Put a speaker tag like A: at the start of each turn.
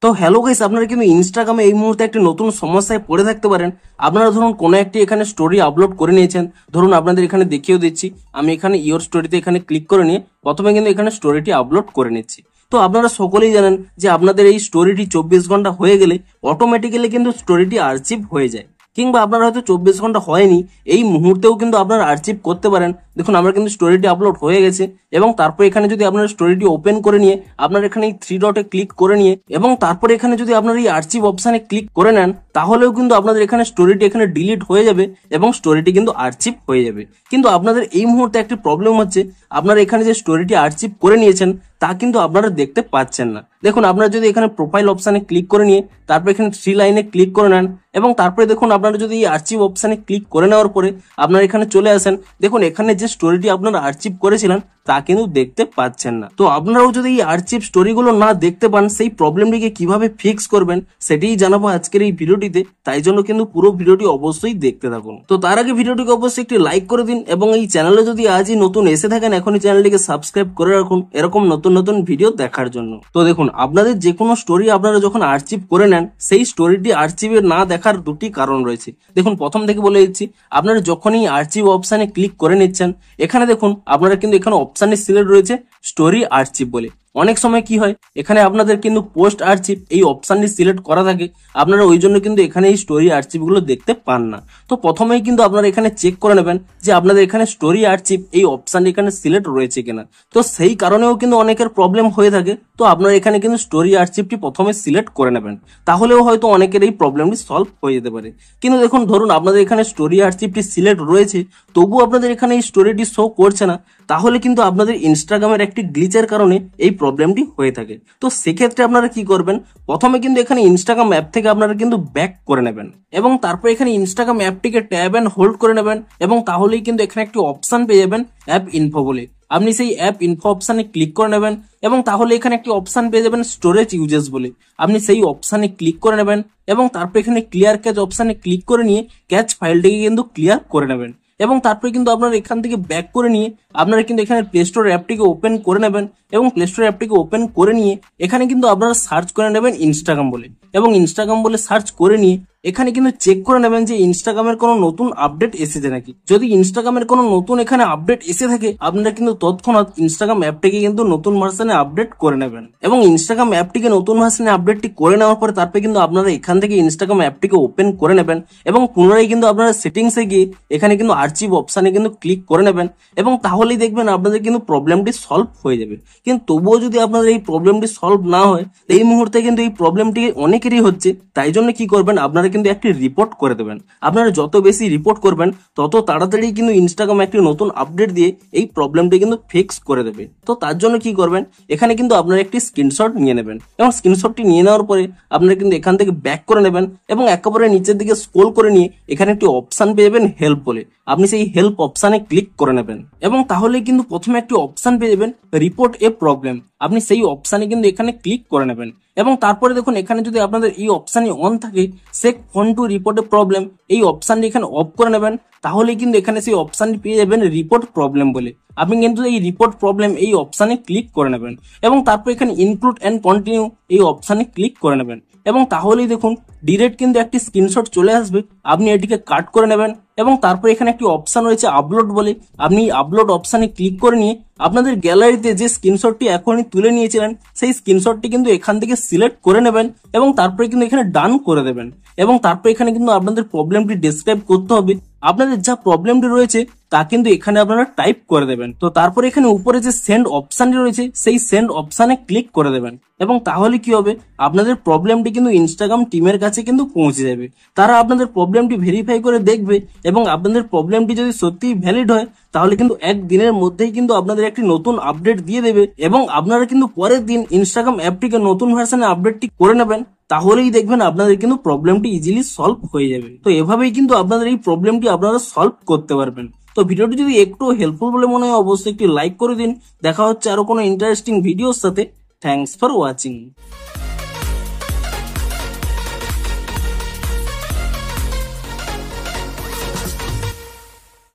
A: তো hello guys, আপনারা কিন্তু ইনস্টাগ্রামে এই মুহূর্তে একটি নতুন সমস্যায় পড়ে থাকতে পারেন। আপনারা ধরুন কোনো একটি এখানে স্টোরি আপলোড করে নিয়েছেন, ধরুন আপনাদের এখানে দেখিয়েও দিচ্ছি, আমি এখানে ইওর স্টোরিতে এখানে ক্লিক করে নিয়ে প্রথমে কিন্তু এখানে স্টোরিটি আপলোড করে নিচ্ছি। তো আপনারা সকলেই জানেন যে আপনাদের এই স্টোরিটি 24 ঘন্টা হয়ে গেলে অটোমেটিক্যালি কিন্তু স্টোরিটি আর্চিভ হয়ে যায়, কিংবা আপনার হয়তো 24 ঘন্টা হয়নি, এই মুহূর্তেও কিন্তু আপনারা আর্চিভ করতে পারেন। দেখুন আমার কিন্তু স্টোরিটি আপলোড হয়ে গেছে, এবং তারপর এখানে যদি আপনার স্টোরিটি ওপেন করে নিয়ে আপনার এখানে এই 3 ডটে ক্লিক করে নিয়ে এবং তারপরে এখানে যদি আপনার এই আর্চিভ অপশানে ক্লিক করে নেন, তাহলেও কিন্তু আপনাদের এখানে স্টোরিটি এখানে ডিলিট হয়ে যাবে এবং স্টোরিটি কিন্তু আর্চিভ হয়ে যাবে। কিন্তু আপনাদের এই মুহূর্তে একটি প্রবলেম হচ্ছে, আপনারা এখানে যে স্টোরিটি আর্চিভ করে নিয়েছেন তা কিন্তু আপনারা দেখতে পাচ্ছেন না। দেখুন আপনারা যদি এখানে প্রোফাইল অপশানে ক্লিক করে নিয়ে তারপর এখানে 3 লাইনে ক্লিক করে নেন, এবং তারপরে দেখুন আপনারা যদি এই আর্চিভ অপশানে ক্লিক করে নেওয়ার পরে আপনারা এখানে চলে আসেন, দেখুন এখানে যে স্টোরিটি আপনারা আর্চিভ করেছিলেন তা কিন্তু দেখতে পাচ্ছেন না। তো আপনারাও যদি এই আর্চিভ স্টোরিগুলো না দেখতে পান, সেই প্রবলেমটিকে কিভাবে ফিক্স করবেন সেটাই জানাবো আজকের এই ভিডিওটিতে, তাই জন্য কিন্তু পুরো ভিডিওটি অবশ্যই দেখতে থাকুন। তো তার আগে ভিডিওটিকে অবশ্যই একটি লাইক করে দিন, এবং এই চ্যানেলে যদি আজই নতুন এসে থাকেন এখনই চ্যানেলটিকে সাবস্ক্রাইব করে রাখুন এরকম নতুন নতুন ভিডিও দেখার জন্য। তো দেখুন আপনাদের যে কোনো স্টোরি আপনারা যখন আর্চিভ করে নেন, সেই স্টোরিটি আর্চিভে না দেখার দুটি কারণ রয়েছে। দেখুন প্রথম থেকে বলে দিচ্ছি, আপনারা যখনই আর্চিভ অপশানে ক্লিক করে নিচ্ছেন, এখানে দেখুন আপনারা কিন্তু এখানে অপশানে সিলেক্ট রয়েছে স্টোরি আর্চিভ বলে। অনেক সময় কি হয়, এখানে আপনাদের কিন্তু পোস্ট আর্চিভ এই অপশানটি সিলেক্ট করা থাকে, আপনারা ওই জন্য কিন্তু এখানে এই স্টোরি আর্চিভ গুলো দেখতে পান না। তো প্রথমেই কিন্তু আপনারা এখানে চেক করে নেবেন যে আপনাদের এখানে স্টোরি আর্চিভ এই অপশানটি এখানে সিলেক্ট রয়েছে কিনা। তো সেই কারণেও কিন্তু অনেকের প্রবলেম হয়ে থাকে। তো আপনারা এখানে কিন্তু স্টোরি আর্চিভটি প্রথমে সিলেক্ট করে নেবেন, তাহলেও হয়তো অনেকের এই প্রবলেমটি সলভ হয়ে যেতে পারে। কিন্তু দেখুন ধরুন আপনাদের এখানে স্টোরি আর্চিভটি সিলেক্ট রয়েছে, তবুও আপনাদের এখানে এই স্টোরিটি শো করছে না, তাহলে কিন্তু আপনাদের ইনস্টাগ্রামের একটি গ্লিচের কারণে এই প্রবলেমটি হয়ে থাকে। তো সেক্ষেত্রে আপনারা কি করবেন, প্রথমে কিন্তু এখানে ইনস্টাগ্রাম অ্যাপ থেকে আপনারা কিন্তু ব্যাক করে নেবেন, এবং তারপর এখানে ইনস্টাগ্রাম অ্যাপটিকে ট্যাব এন্ড হোল্ড করে নেবেন, এবং তাহলেই কিন্তু এখানে একটি অপশন পেয়ে যাবেন অ্যাপ ইনফো বলে। আপনি সেই অ্যাপ ইনফো অপশানে ক্লিক করে নেবেন, এবং তাহলে এখানে একটি অপশান পেয়ে যাবেন স্টোরেজ ইউজেস বলে। আপনি সেই অপশানে ক্লিক করে নেবেন, এবং তারপর এখানে ক্লিয়ার ক্যাচ অপশানে ক্লিক করে নিয়ে ক্যাচ ফাইলটিকে কিন্তু ক্লিয়ার করে নেবেন, এবং তারপরে কিন্তু আপনারা এখান থেকে ব্যাক করে নিয়ে আপনারা কিন্তু এখানে প্লে স্টোর অ্যাপটিকে ওপেন করে নেবেন, এবং প্লে স্টোর অ্যাপটিকে ওপেন করে নিয়ে এখানে কিন্তু আপনারা সার্চ করে নেবেন ইনস্টাগ্রাম বলে, এবং ইনস্টাগ্রাম বলে সার্চ করে নিয়ে এখানে কিন্তু চেক করে নেবেন যে ইনস্টাগ্রামের কোনো নতুন আপডেট এসেছে নাকি। যদি ইনস্টাগ্রামের কোনো নতুন এখানে আপডেট এসে থাকে, আপনারা কিন্তু তৎক্ষণাৎ ইনস্টাগ্রাম অ্যাপটিকে কিন্তু নতুন ভার্সনে আপডেট করে নেবেন, এবং ইনস্টাগ্রাম অ্যাপটিকে নতুন ভার্সনে আপডেটটি করে নেওয়ার পরে তারপরে কিন্তু আপনারা এখান থেকে ইনস্টাগ্রাম অ্যাপটিকে ওপেন করে নেবেন, এবং পুনরায় কিন্তু আপনারা সেটিংসে গিয়ে এখানে কিন্তু আর্চিভ অপশানে কিন্তু ক্লিক করে নেবেন, এবং তাহলেই দেখবেন আপনাদের কিন্তু প্রবলেমটি সলভ হয়ে যাবে। কিন্তু তবুও যদি আপনাদের এই প্রবলেমটি সলভ না হয়, এই মুহূর্তে কিন্তু এই প্রবলেমটি অনেকেরই হচ্ছে, তাই জন্য কি করবেন, আপনারা কিন্তু একটি রিপোর্ট করে দেবেন। আপনারা যত বেশি রিপোর্ট করবেন তত তাড়াতাড়ি কিন্তু ইনস্টাগ্রাম একটি নতুন আপডেট দিয়ে এই প্রবলেমটি কিন্তু ফিক্স করে দেবে। তো তার জন্য কি করবেন, এখানে কিন্তু আপনারা একটি স্ক্রিনশট নিয়ে নেবেন, এবং স্ক্রিনশটটি নিয়ে নেওয়ার পরে আপনারা কিন্তু এখান থেকে ব্যাক করে নেবেন, এবং একেবারে নিচের দিকে স্ক্রল করে নিয়ে এখানে একটি অপশন পেয়ে যাবেন হেল্প বলে। আপনি সেই হেল্প অপশানে ক্লিক করে নেবেন, এবং তাহলে কিন্তু প্রথমে একটি অপশন পেয়ে যাবেন রিপোর্ট এ প্রবলেম। আপনি সেই অপশানে কিন্তু এখানে ক্লিক করে নেবেন, এবং তারপরে দেখুন এখানে যদি আপনাদের এই অপশানই অন থাকে, shake phone to report a problem, এই অপশানটি এখানে অফ করে নেবেন, তাহলে কিন্তু এখানে সেই অপশানটি পেয়ে যাবেন রিপোর্ট প্রবলেম বলে। আপনি কিন্তু এই রিপোর্ট প্রবলেম এই অপশানে ক্লিক করে নেবেন, এবং তারপর এখানে ইনক্লুড এন্ড কন্টিনিউ এই অপশানে ক্লিক করে নেবেন, এবং তাহলেই দেখুন ডিরেক্ট কিন্তু একটি স্ক্রিনশট চলে আসবে। আপনি এটিকে কাট করে নেবেন, এবং তারপর এখানে একটি অপশান রয়েছে আপলোড বলে, আপনি আপলোড অপশানে ক্লিক করে নিয়ে আপনাদের গ্যালারিতে যে স্ক্রিনশটটি এখনই তুলে নিয়েছিলেন সেই স্ক্রিনশটটি কিন্তু এখান থেকে সিলেক্ট করে নেবেন, এবং তারপরে কিন্তু এখানে ডান করে দেবেন, এবং তারপর এখানে কিন্তু আপনাদের প্রবলেমটি ডেসক্রাইব করতে হবে। আপনাদের যা প্রবলেমটি রয়েছে তা কিন্তু এখানে আপনারা টাইপ করে দেবেন। তো তারপরে এখানে উপরে যে সেন্ড অপশানটি রয়েছে সেই সেন্ড অপশানে ক্লিক করে দেবেন, এবং তাহলে কি হবে, আপনাদের প্রবলেমটি কিন্তু ইনস্টাগ্রাম টিমের কাছে কিন্তু পৌঁছে যাবে। তারা আপনাদের প্রবলেমটি ভেরিফাই করে দেখবে, এবং আপনাদের প্রবলেমটি যদি সত্যিই ভ্যালিড হয়, তাহলে কিন্তু একদিনের মধ্যেই কিন্তু আপনাদের একটি নতুন আপডেট দিয়ে দেবে, এবং আপনারা কিন্তু পরের দিন ইনস্টাগ্রাম অ্যাপটিকে নতুন ভার্সনে আপডেটটি করে নেবেন, তাহলেই দেখবেন আপনাদের কিন্তু প্রবলেমটি ইজিলি সলভ হয়ে যাবে। তো এভাবেই কিন্তু আপনাদের এই প্রবলেমটি আপনারা সলভ করতে পারবেন। তো ভিডিওটি যদি একটু হেল্পফুল বলে মনে হয় অবশ্যই একটি লাইক করে দিন। দেখা হচ্ছে আরো কোনো ইন্টারেস্টিং ভিডিওর সাথে। Thanks for watching.